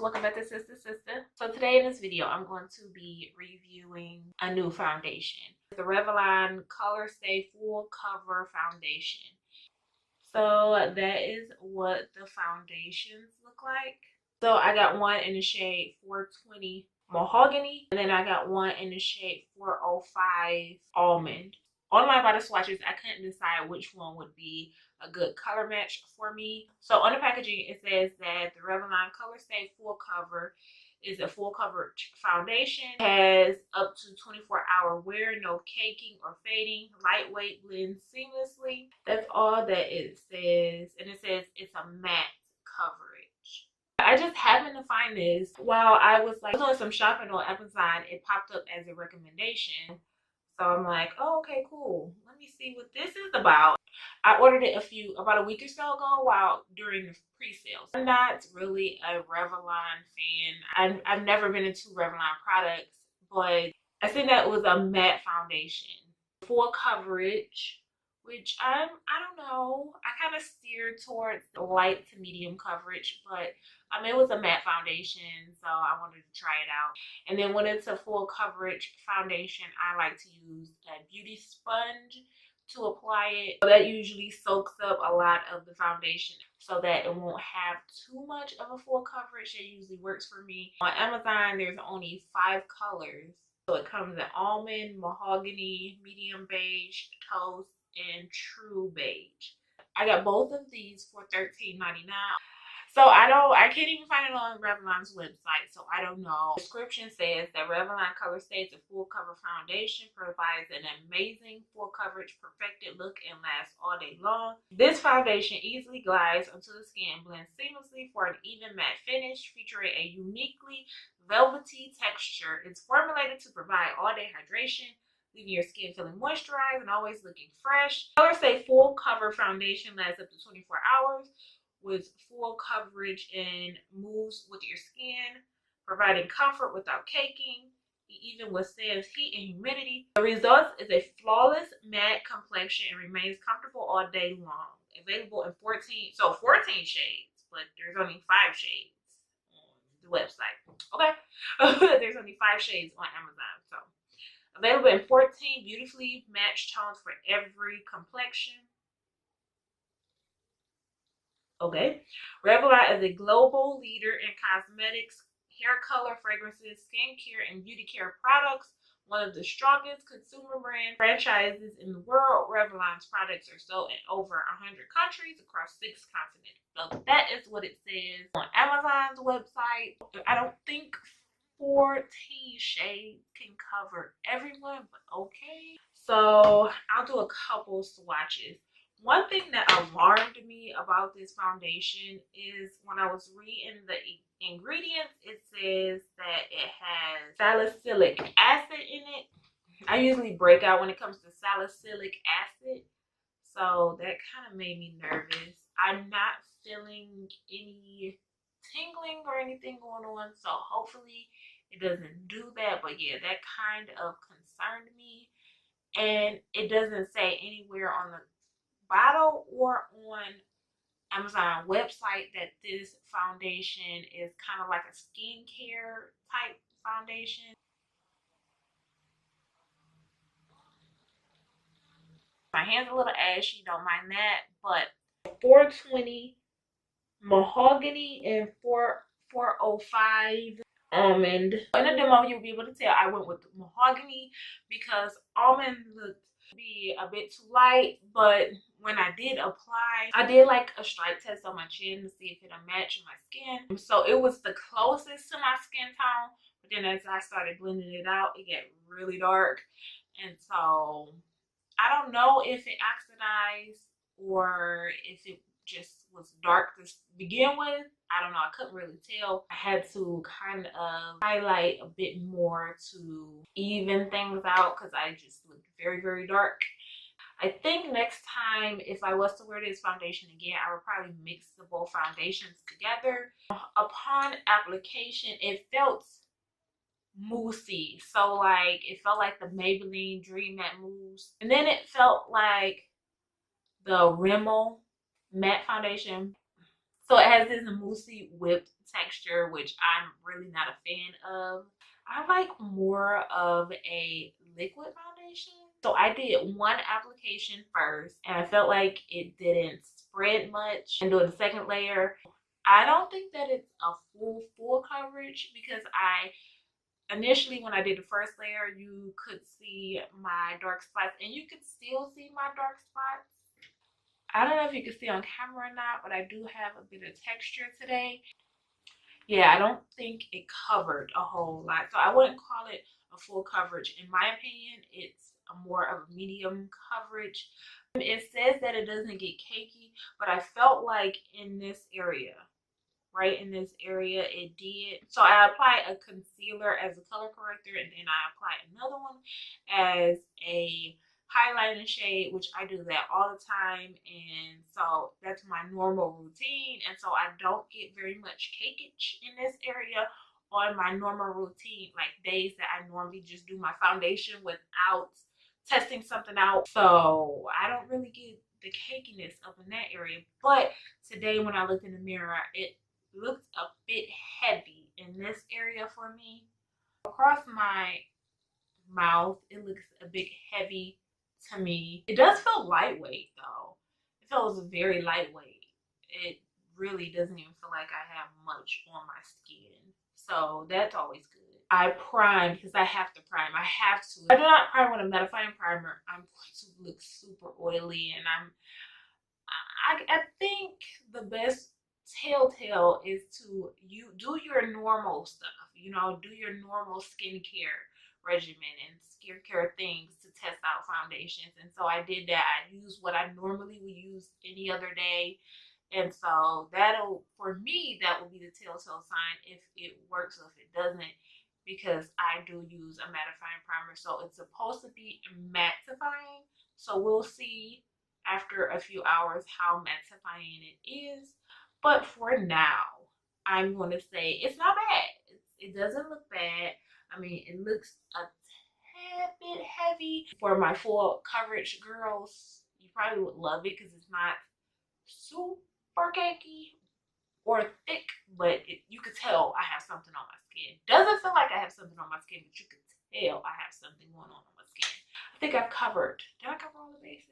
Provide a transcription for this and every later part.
welcome back to Sister. So today in this video I'm going to be reviewing a new foundation, the Revlon ColorStay Full Cover Foundation. So that is what the foundations look like. So I got one in the shade 420 Mahogany, and then I got one in the shade 405 Almond. Online by the Swatches, I couldn't decide which one would be a good color match for me. So on the packaging, it says that the Revlon ColorStay Full Cover is a full coverage foundation. It has up to 24-hour wear, no caking or fading, lightweight, blends seamlessly. That's all that it says. And it says it's a matte coverage. I just happened to find this while I was doing some shopping on Amazon. It popped up as a recommendation. So I'm like, oh, okay, cool. Let me see what this is about. I ordered it about a week or so ago during the pre-sales. I'm not really a Revlon fan. I've never been into Revlon products, but I think that it was a matte foundation. Full coverage, which I don't know. I kind of steered towards light to medium coverage, but it was a matte foundation, so I wanted to try it out. And then when it's a full coverage foundation, I like to use a beauty sponge to apply it. So that usually soaks up a lot of the foundation so that it won't have too much of a full coverage. It usually works for me. On Amazon, there's only 5 colors. So it comes in almond, mahogany, medium beige, toast, and true beige. I got both of these for $13.99. So I can't even find it on Revlon's website, so I don't know. The description says that Revlon ColorStay is a full cover foundation, provides an amazing full coverage perfected look and lasts all day long. This foundation easily glides onto the skin and blends seamlessly for an even matte finish, featuring a uniquely velvety texture. It's formulated to provide all day hydration, leaving your skin feeling moisturized and always looking fresh. ColorStay Full Cover Foundation lasts up to 24 hours. With full coverage and moves with your skin, providing comfort without caking. It even withstands heat and humidity. The result is a flawless matte complexion and remains comfortable all day long. Available in 14 shades, but there's only 5 shades on the website. Okay, there's only 5 shades on Amazon. So available in 14 beautifully matched tones for every complexion. Okay, Revlon is a global leader in cosmetics, hair color, fragrances, skincare, and beauty care products. One of the strongest consumer brand franchises in the world. Revlon's products are sold in over 100 countries across 6 continents. So that is what it says on Amazon's website. I don't think 14 shades can cover everyone, but okay. So I'll do a couple swatches. One thing that alarmed me about this foundation is when I was reading the ingredients, it says that it has salicylic acid in it. I usually break out when it comes to salicylic acid, so that kind of made me nervous. I'm not feeling any tingling or anything going on, so hopefully it doesn't do that. But yeah, that kind of concerned me, and it doesn't say anywhere on the bottle or on Amazon website that this foundation is kind of like a skincare type foundation. My hand's a little ashy, don't mind that, but 420 mahogany and 405 almond. In the demo, you'll be able to tell I went with the mahogany because almond looked to be a bit too light, but when I did apply, I did like a stripe test on my chin to see if it'll match my skin. So it was the closest to my skin tone, but then as I started blending it out, it got really dark. And so I don't know if it oxidized or if it just was dark to begin with. I don't know. I couldn't really tell. I had to kind of highlight a bit more to even things out because I just looked very, very dark. I think next time, if I was to wear this foundation again, I would probably mix the both foundations together. Upon application, it felt moussey. So like, it felt like the Maybelline Dream Matte Mousse. And then it felt like the Rimmel matte foundation. So it has this moussey whipped texture, which I'm really not a fan of. I like more of a liquid foundation. So I did one application first and I felt like it didn't spread much. And doing the second layer, I don't think that it's a full coverage, because initially when I did the first layer, you could see my dark spots, and you could still see my dark spots. I don't know if you can see on camera or not, but I do have a bit of texture today. Yeah, I don't think it covered a whole lot, so I wouldn't call it a full coverage. In my opinion, it's more of a medium coverage. It says that it doesn't get cakey, but I felt like in this area, right in this area, it did. So I applied a concealer as a color corrector, and then I applied another one as a highlighting shade, which I do that all the time, and so that's my normal routine. And so I don't get very much cakeage in this area on my normal routine, like days that I normally just do my foundation without testing something out. So I don't really get the cakiness up in that area. But today when I looked in the mirror, it looked a bit heavy in this area for me. Across my mouth, it looks a bit heavy to me. It does feel lightweight though. It feels very lightweight. It really doesn't even feel like I have much on my skin. So that's always good. I prime because I have to prime. I have to. If I do not prime with a mattifying primer, I'm going to look super oily, and I think the best telltale is to do your normal stuff, you know, do your normal skincare regimen and skincare things to test out foundations. And so I did that. I used what I normally would use any other day, and so that'll, for me, that will be the telltale sign if it works or if it doesn't, because I do use a mattifying primer. So it's supposed to be mattifying, so we'll see after a few hours how mattifying it is. But for now, I'm going to say it's not bad. It doesn't look bad. I mean, it looks a tad bit heavy. For my full coverage girls, you probably would love it because it's not super cakey or thick, but you could tell I have something on my skin. Doesn't feel like I have something on my skin, but you could tell I have something going on my skin. I think I've covered. Did I cover all the bases?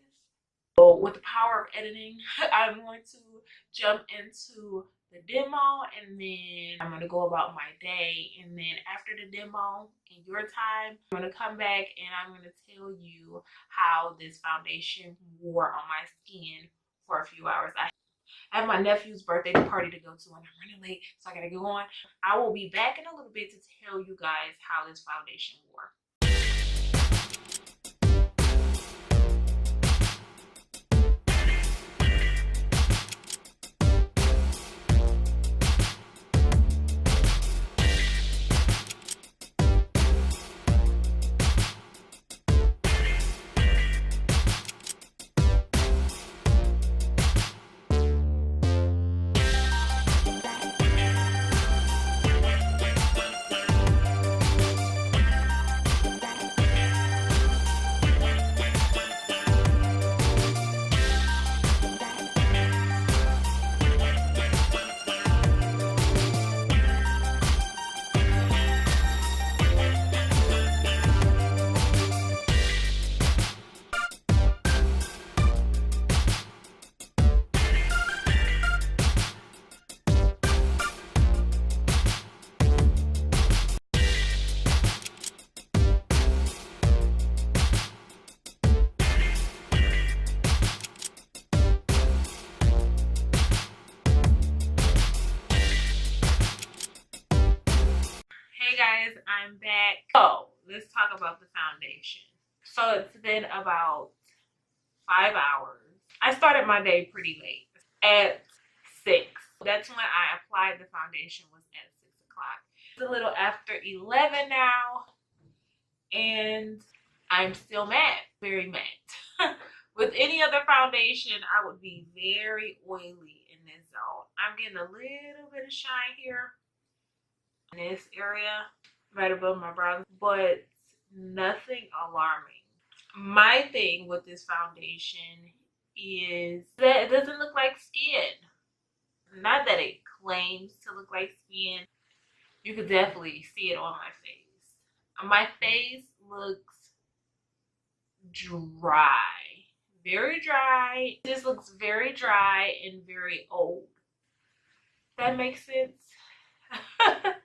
So with the power of editing, I'm going to jump into the demo, and then I'm going to go about my day. And then after the demo, in your time, I'm going to come back and I'm going to tell you how this foundation wore on my skin for a few hours. I have my nephew's birthday party to go to, and I'm running late, so I gotta go on. I will be back in a little bit to tell you guys how this foundation wore. Hey guys, I'm back. So let's talk about the foundation. So it's been about 5 hours. I started my day pretty late at 6. That's when I applied the foundation, was at 6 o'clock. It's a little after 11 now, and I'm still matte, very matte. With any other foundation, I would be very oily in this zone. I'm getting a little bit of shine here in this area right above my brows, but nothing alarming. My thing with this foundation is that it doesn't look like skin. Not that claims to look like skin, you could definitely see it on my face. My face looks dry, very dry. It just looks very dry and very old. That makes sense. Have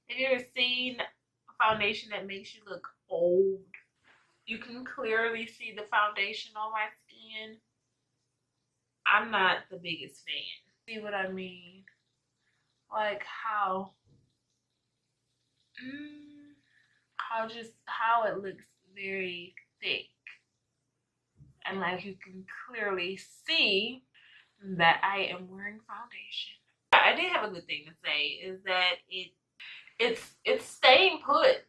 you ever seen a foundation that makes you look old? You can clearly see the foundation on my skin. I'm not the biggest fan. See what I mean? Like how it looks very thick, and like you can clearly see that I am wearing foundation. I did have a good thing to say, is that it's staying put.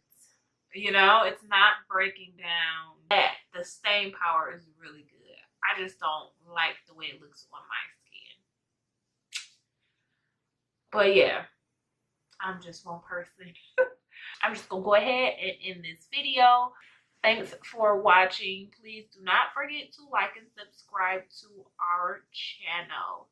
You know, it's not breaking down. The staying power is really good. I just don't like the way it looks on my skin. But yeah, I'm just one person. I'm just gonna go ahead and end this video. Thanks for watching. Please do not forget to like and subscribe to our channel.